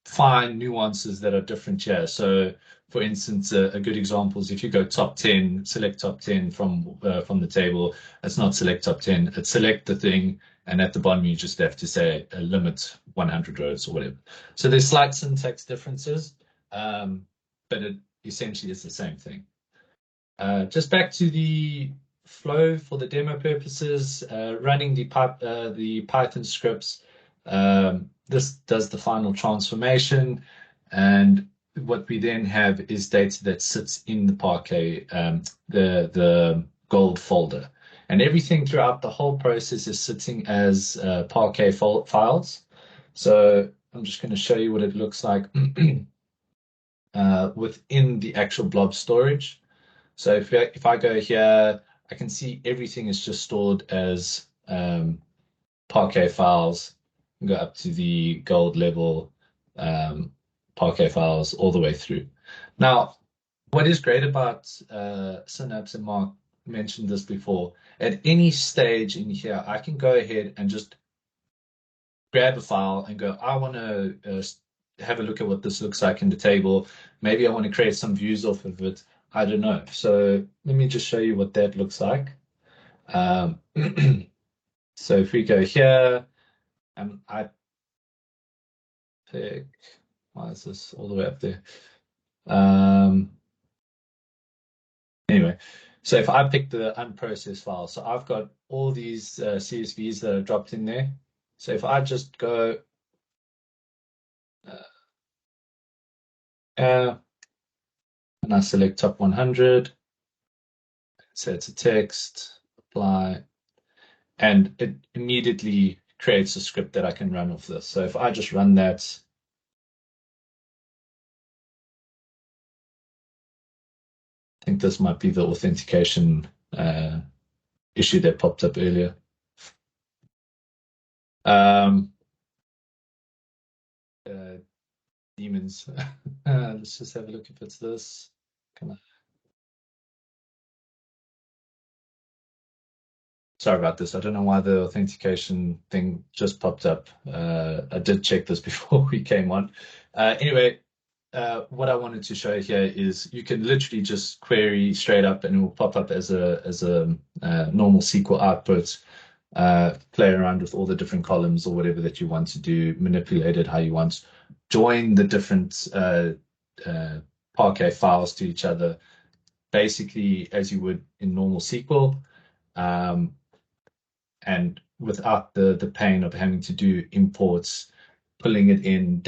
fine nuances that are different here. So, for instance, a good example is if you go top 10, select top 10 from the table. It's not select top 10. It's select the thing, and at the bottom you just have to say limit 100 rows or whatever. So there's slight syntax differences, but it essentially is the same thing. Just back to the flow for the demo purposes, running the Python scripts. This does the final transformation, and what we then have is data that sits in the Parquet, the gold folder, and everything throughout the whole process is sitting as Parquet files. So I'm just going to show you what it looks like within the actual blob storage. So if I go here, I can see everything is just stored as Parquet files. And go up to the gold level Parquet files all the way through. Now, what is great about Synapse, and Mark mentioned this before, at any stage in here, I can go ahead and just grab a file and go, I want to have a look at what this looks like in the table. Maybe I want to create some views off of it. I don't know. So let me just show you what that looks like. So if we go here, and I pick, why is this all the way up there? Anyway, so if I pick the unprocessed file, so I've got all these CSVs that are dropped in there. So if I just go and I select top 100, set to text, apply, and it immediately creates a script that I can run off this. So if I just run that, I think this might be the authentication issue that popped up earlier. Demons. Let's just have a look if it's this. Come on. Sorry about this. I don't know why the authentication thing just popped up. I did check this before we came on. Anyway, what I wanted to show here is you can literally just query straight up and it will pop up as a normal SQL output. Play around with all the different columns or whatever that you want to do, manipulate it how you want, join the different Parquet files to each other, basically as you would in normal SQL. And without the pain of having to do imports, pulling it in,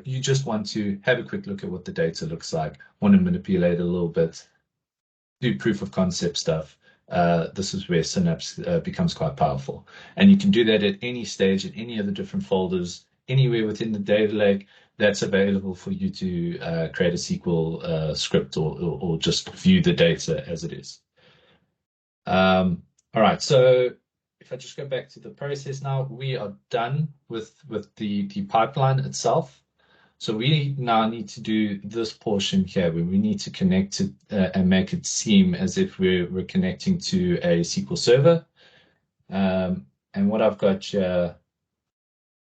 you just want to have a quick look at what the data looks like, want to manipulate it a little bit, do proof of concept stuff. This is where Synapse becomes quite powerful. And you can do that at any stage, in any of the different folders, anywhere within the data lake that's available for you to create a SQL script or just view the data as it is. All right, so if I just go back to the process now, we are done with the pipeline itself. So we now need to do this portion here where we need to connect it and make it seem as if we're connecting to a SQL server. And what I've got here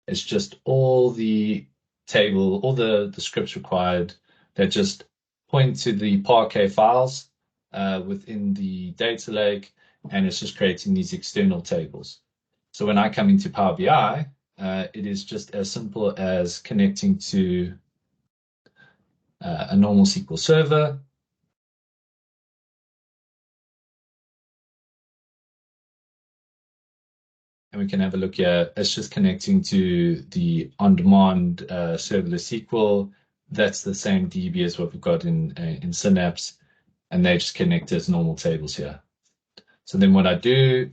is just all the table, all the scripts required that just point to the Parquet files within the data lake, and it's just creating these external tables. So when I come into Power BI, it is just as simple as connecting to a normal SQL server. And we can have a look here. It's just connecting to the on-demand serverless SQL. That's the same DB as what we've got in Synapse, and they just connect as normal tables here. So then what I do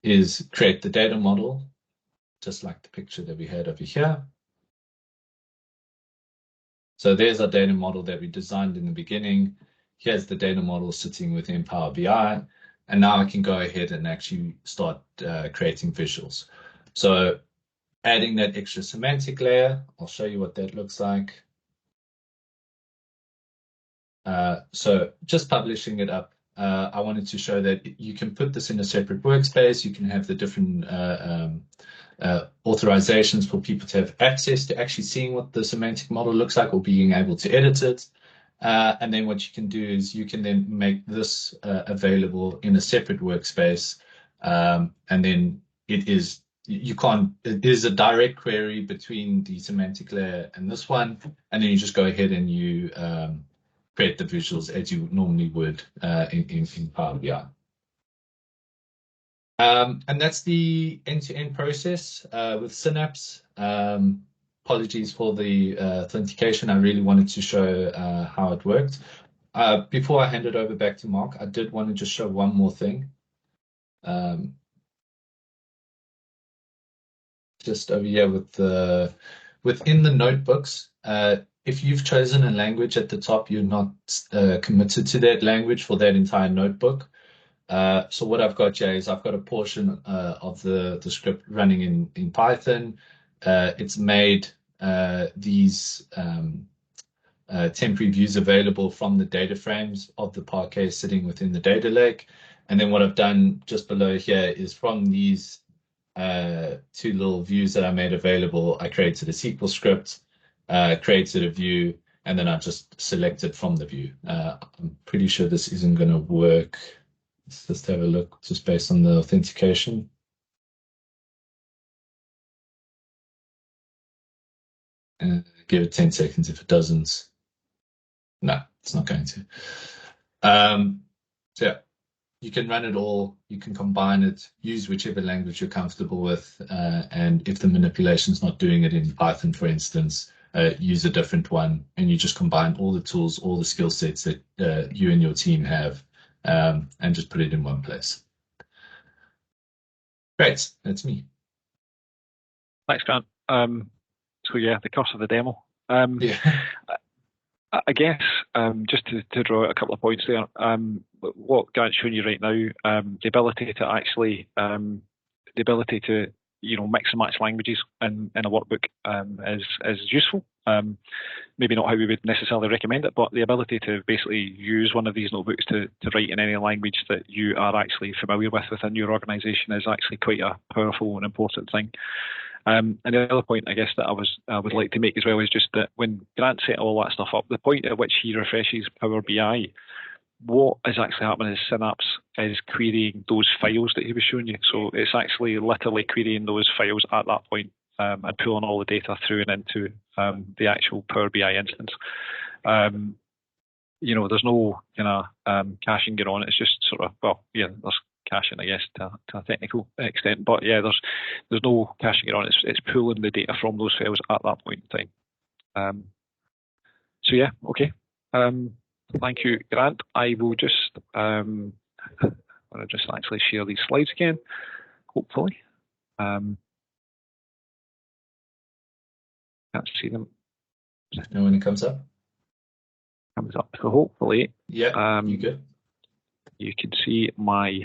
is create the data model, just like the picture that we had over here. So there's our data model that we designed in the beginning. Here's the data model sitting within Power BI. And now I can go ahead and actually start creating visuals. So adding that extra semantic layer, I'll show you what that looks like. So just publishing it up, I wanted to show that you can put this in a separate workspace. You can have the different authorizations for people to have access to actually seeing what the semantic model looks like or being able to edit it. And then what you can do is you can then make this available in a separate workspace. And then it is a direct query between the semantic layer and this one. And then you just go ahead and you create the visuals as you normally would in Power BI. And that's the end-to-end process with Synapse. Apologies for the authentication. I really wanted to show how it worked. Before I hand it over back to Mark, I did want to just show one more thing. Just over here within the notebooks, if you've chosen a language at the top, you're not committed to that language for that entire notebook. So what I've got here is I've got a portion of the script running in Python. It's made these temporary views available from the data frames of the Parquet sitting within the data lake. And then what I've done just below here is from these two little views that I made available, I created a SQL script, created a view, and then I just selected from the view. I'm pretty sure this isn't going to work. Let's just have a look, just based on the authentication. Give it 10 seconds if it doesn't. No, it's not going to. So yeah, you can run it all, you can combine it, use whichever language you're comfortable with, and if the manipulation's not doing it in Python, for instance, use a different one, and you just combine all the tools, all the skill sets that you and your team have, and just put it in one place. Great, that's me. Thanks, Grant. So yeah, the cost of the demo. Yeah. I guess just to draw out a couple of points there, what Grant's showing you right now, the ability to mix and match languages in a workbook is useful. Maybe not how we would necessarily recommend it, but the ability to basically use one of these notebooks to write in any language that you are actually familiar with within your organisation is actually quite a powerful and important thing. And the other point, I guess, that I would like to make as well is just that when Grant set all that stuff up, the point at which he refreshes Power BI, what is actually happening is Synapse is querying those files that he was showing you. So it's actually literally querying those files at that point and pulling all the data through and into the actual Power BI instance. There's no kind of caching going on. It's just sort of, there's caching, I guess, to a technical extent, but yeah, there's no caching it on. It's pulling the data from those files at that point in time. So yeah, okay. Thank you, Grant. I will just actually share these slides again, hopefully. Can't see them. And when it comes up? Comes up. So hopefully, yeah, you good? You can see my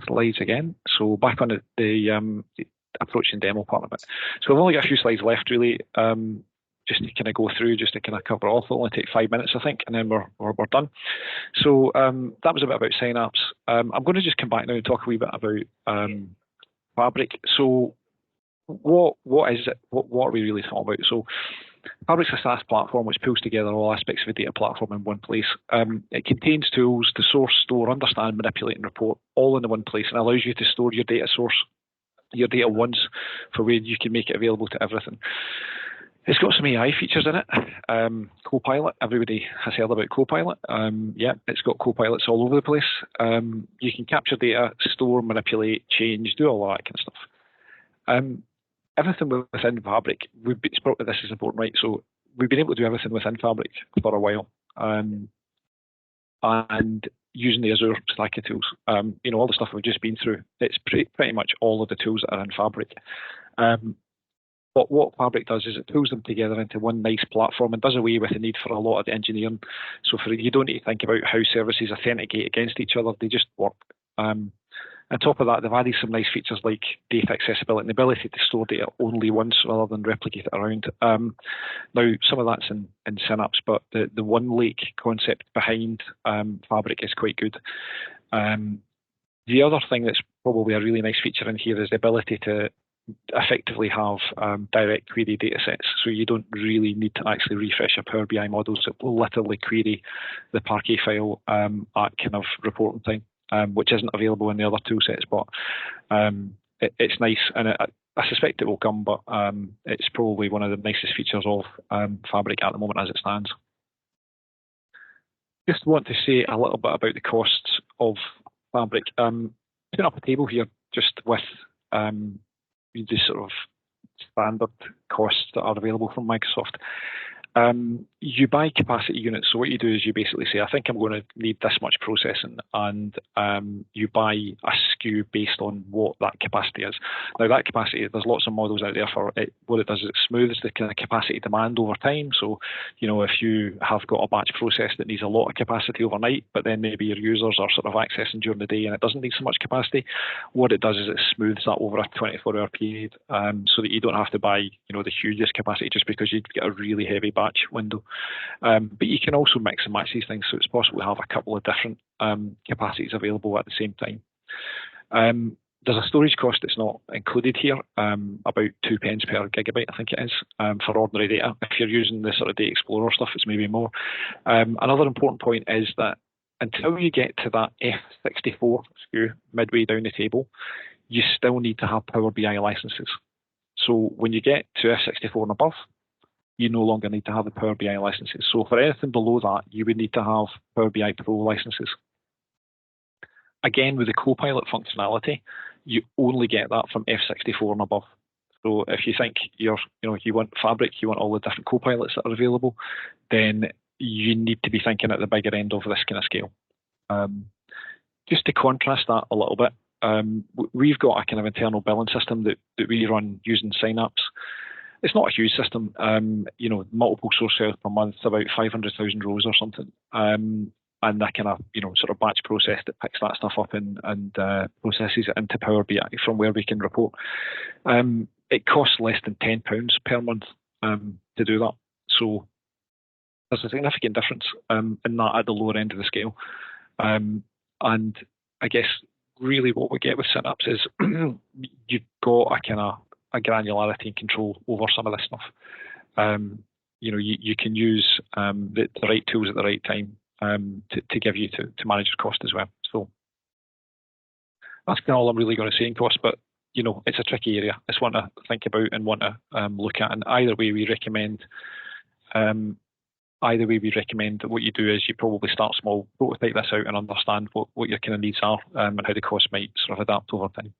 slides again. So back on the approaching demo part of it. So I've only got a few slides left, really, just to kind of go through, just to kind of cover off. It'll only take 5 minutes, I think, and then we're done. So that was a bit about Synapse. I'm going to just come back now and talk a wee bit about Fabric. So what is it? What are we really talking about? So Fabric's a SaaS platform which pulls together all aspects of a data platform in one place. It contains tools to source, store, understand, manipulate, and report all in the one place, and allows you to store your data your data once for where you can make it available to everything. It's got some AI features in it. Copilot, everybody has heard about Copilot. Yeah, it's got Copilots all over the place. You can capture data, store, manipulate, change, do all that kind of stuff. Everything within Fabric, this is important, right? So we've been able to do everything within Fabric for a while, and using the Azure stack of tools. All the stuff we've just been through, it's pretty much all of the tools that are in Fabric. But what Fabric does is it pulls them together into one nice platform and does away with the need for a lot of engineering. So you don't need to think about how services authenticate against each other; they just work. On top of that, they've added some nice features like data accessibility and the ability to store data only once rather than replicate it around. Now, some of that's in Synapse, but the one lake concept behind Fabric is quite good. The other thing that's probably a really nice feature in here is the ability to effectively have direct query data sets. So you don't really need to actually refresh your Power BI models. It will literally query the Parquet file at kind of reporting time, which isn't available in the other tool sets, but it's nice. And I suspect it will come, but it's probably one of the nicest features of Fabric at the moment as it stands. Just want to say a little bit about the costs of Fabric. Putting up a table here just with the sort of standard costs that are available from Microsoft. You buy capacity units. So what you do is you basically say, I think I'm going to need this much processing, and you buy a SKU based on what that capacity is. Now that capacity, there's lots of models out there for it. What it does is it smooths the kind of capacity demand over time. So, you know, if you have got a batch process that needs a lot of capacity overnight, but then maybe your users are sort of accessing during the day and it doesn't need so much capacity, what it does is it smooths that over a 24-hour period, so that you don't have to buy, you know, the hugest capacity just because you get a really heavy batch window. But you can also mix and match these things, so it's possible to have a couple of different capacities available at the same time. There's a storage cost that's not included here, about 2 pence per gigabyte, I think it is, for ordinary data. If you're using the sort of Data Explorer stuff, it's maybe more. Another important point is that until you get to that F64 SKU midway down the table, you still need to have Power BI licenses. So when you get to F64 and above, you no longer need to have the Power BI licenses. So for anything below that, you would need to have Power BI Pro licenses. Again, with the Copilot functionality, you only get that from F64 and above. So if you think you want Fabric, you want all the different Copilots that are available, then you need to be thinking at the bigger end of this kind of scale. Just to contrast that a little bit, we've got a kind of internal billing system that we run using Synapse. It's not a huge system, multiple source files per month, about 500,000 rows or something. And that kind of, sort of batch process that picks that stuff up and processes it into Power BI from where we can report. It costs less than £10 per month to do that. So there's a significant difference in that at the lower end of the scale. And I guess really what we get with Synapse is you've got a kind of a granularity and control over some of this stuff. You can use the right tools at the right time to give you to manage your cost as well. So that's kind of all I'm really going to say in cost, but it's a tricky area. It's one to think about and want to look at. And either way we recommend that what you do is you probably start small, prototype this out and understand what your kind of needs are and how the cost might sort of adapt over time.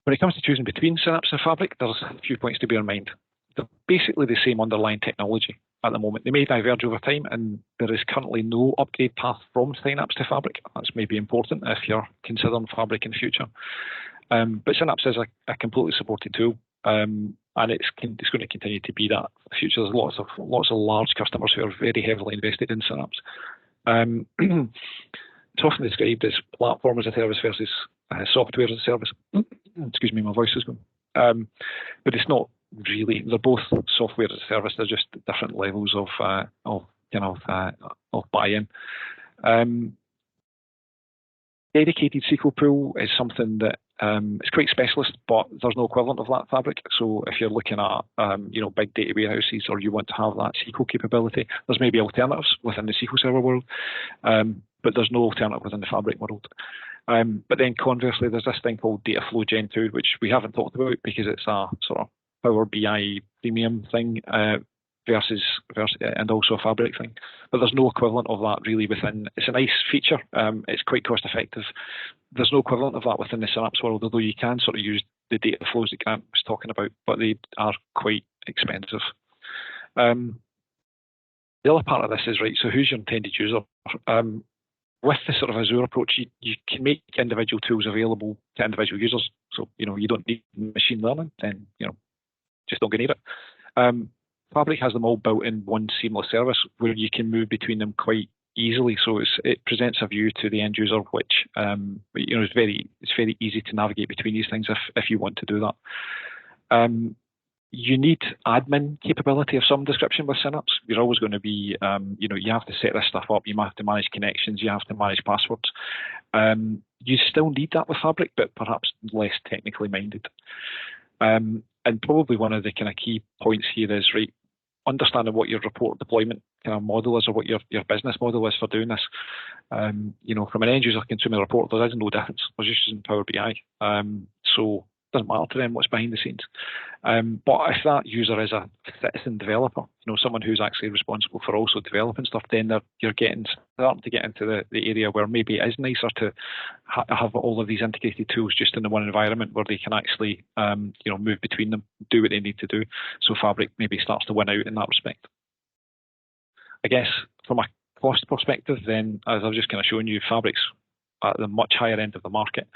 When it comes to choosing between Synapse and Fabric, there's a few points to bear in mind. They're basically the same underlying technology at the moment. They may diverge over time, and there is currently no upgrade path from Synapse to Fabric. That's maybe important if you're considering Fabric in the future. But Synapse is a completely supported tool, and it's going to continue to be that in the future. There's lots of large customers who are very heavily invested in Synapse. It's often described as platform as a service versus software as a service. Excuse me, my voice is going. But it's not really. They're both software as a service. They're just different levels of buy-in. Dedicated SQL pool is something that is quite specialist, but there's no equivalent of that Fabric. So if you're looking at big data warehouses, or you want to have that SQL capability, there's maybe alternatives within the SQL Server world, but there's no alternative within the Fabric world. But then conversely, there's this thing called Data Flow Gen 2, which we haven't talked about because it's a sort of Power BI premium thing versus and also a Fabric thing. But there's no equivalent of that really within. It's a nice feature. It's quite cost effective. There's no equivalent of that within the Synapse world, although you can sort of use the data flows that Grant was talking about, but they are quite expensive. The other part of this is, right, so who's your intended user? With the sort of Azure approach, you can make individual tools available to individual users. So, you don't need machine learning, then, just don't need it. Fabric has them all built in one seamless service where you can move between them quite easily. So it presents a view to the end user, which it's very easy to navigate between these things if you want to do that. You need admin capability of some description with Synapse. You're always going to be, you have to set this stuff up. You have to manage connections. You have to manage passwords. You still need that with Fabric, but perhaps less technically minded. And probably one of the kind of key points here is, right, understanding what your report deployment kind of model is, or what your business model is for doing this. From an end user consumer report, there is no difference. We're just using Power BI. So it doesn't matter to them what's behind the scenes. But if that user is a citizen developer, someone who's actually responsible for also developing stuff, then you're starting to get into the area where maybe it is nicer to have all of these integrated tools just in the one environment where they can actually move between them, do what they need to do. So Fabric maybe starts to win out in that respect. I guess from a cost perspective, then, as I've just kind of shown you, Fabric's at the much higher end of the market.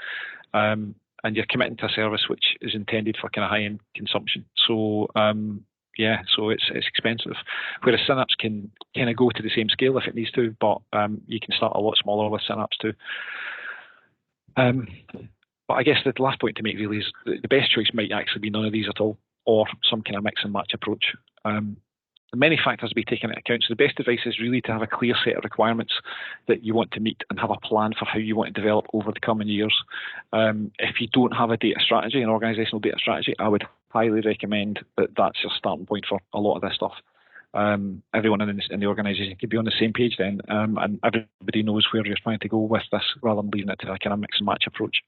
And you're committing to a service which is intended for kind of high-end consumption. So so it's expensive. Whereas Synapse can kind of go to the same scale if it needs to, but you can start a lot smaller with Synapse too. But I guess the last point to make really is the best choice might actually be none of these at all, or some kind of mix and match approach. Many factors to be taken into account. So the best advice is really to have a clear set of requirements that you want to meet and have a plan for how you want to develop over the coming years. If you don't have a data strategy, an organizational data strategy, I would highly recommend that that's your starting point for a lot of this stuff. Everyone in the organization can be on the same page then, and everybody knows where you're trying to go with this, rather than leaving it to a kind of mix and match approach.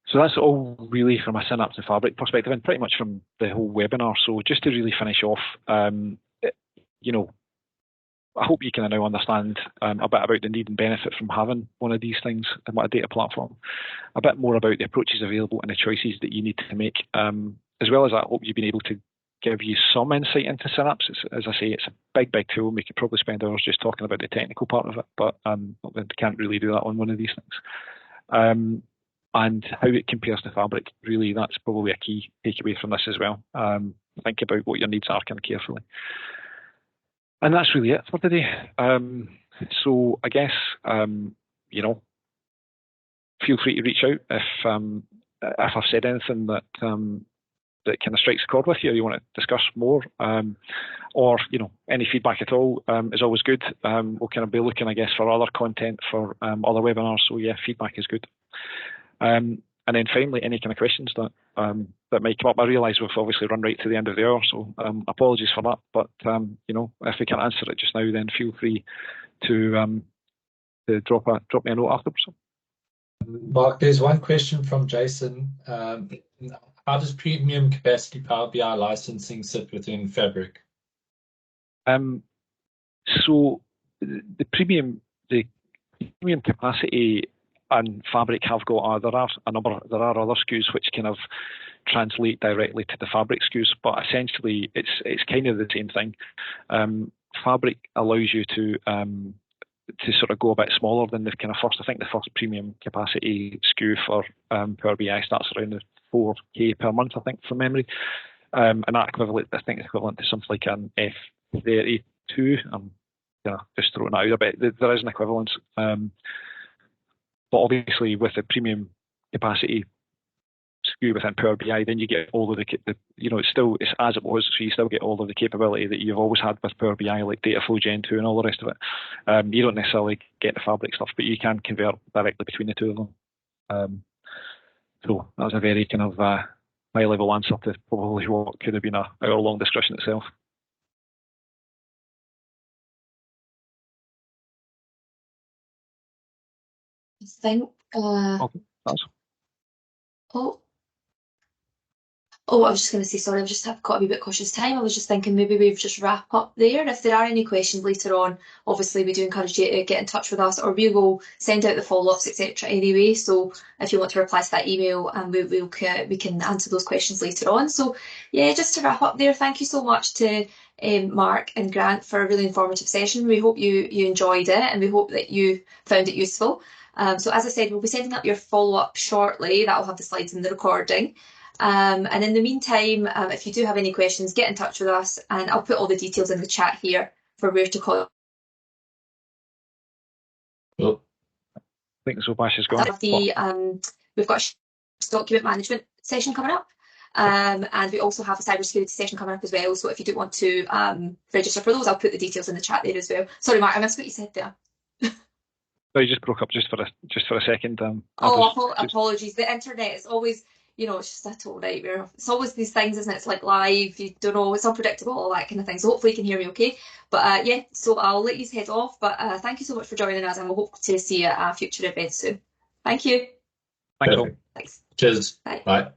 So that's all really from a Synapse and Fabric perspective, and pretty much from the whole webinar. So just to really finish off, I hope you can now understand a bit about the need and benefit from having one of these things, a data platform, a bit more about the approaches available and the choices that you need to make, as well as I hope you've been able to give you some insight into Synapse. As I say, it's a big tool. We could probably spend hours just talking about the technical part of it, but we can't really do that on one of these things. And how it compares to Fabric, really, that's probably a key takeaway from this as well. Think about what your needs are kind of carefully. And that's really it for today. So I guess, feel free to reach out if I've said anything that that kind of strikes a chord with you, or you want to discuss more, or any feedback at all is always good. We'll kind of be looking, I guess, for other content for other webinars. So yeah, feedback is good. And then finally, any kind of questions that might come up. I realise we've obviously run right to the end of the hour, so apologies for that. But if we can't answer it just now, then feel free to drop me a note afterwards. Mark, there's one question from Jason. How does premium capacity Power BI licensing sit within Fabric? So the premium capacity and Fabric have got there are other SKUs which kind of translate directly to the Fabric SKUs, but essentially it's kind of the same thing. Fabric allows you to sort of go a bit smaller than the kind of first. I think the first premium capacity SKU for Power BI starts around the 4K per month, I think, from memory, and that equivalent, I think, is equivalent to something like an F32. I'm just throwing that out a bit. There is an equivalence. But obviously, with the premium capacity SKU within Power BI, then you get all of it's as it was, so you still get all of the capability that you've always had with Power BI, like data flow Gen 2 and all the rest of it. You don't necessarily get the Fabric stuff, but you can convert directly between the two of them. So that was a very kind of high-level answer to probably what could have been an hour-long discussion itself. I think. Okay, that's. Oh, I was just going to say, sorry, I've just got a wee bit cautious time. I was just thinking maybe we've just wrap up there. And if there are any questions later on, obviously we do encourage you to get in touch with us, or we will send out the follow-ups, etc. anyway. So if you want to reply to that email, and we can answer those questions later on. So yeah, just to wrap up there, thank you so much to Mark and Grant for a really informative session. We hope you enjoyed it, and we hope that you found it useful. So as I said, we'll be sending up your follow-up shortly. That will have the slides in the recording. And in the meantime, if you do have any questions, get in touch with us, and I'll put all the details in the chat here for where to call Well, I think so. Bash is I gone. have we've got a document management session coming up. And we also have a cybersecurity session coming up as well. So if you do want to register for those, I'll put the details in the chat there as well. Sorry, Mark, I missed what you said there. No, you just broke up just for a second. Apologies. The internet is always, it's just a total nightmare. It's always these things, isn't it? It's like live, you don't know, it's unpredictable, all that kind of thing. So hopefully you can hear me okay. But yeah, so I'll let you head off. But thank you so much for joining us, and we'll hope to see you at a future event soon. Thank you. Thanks all. Perfect. Cheers. Bye. Bye.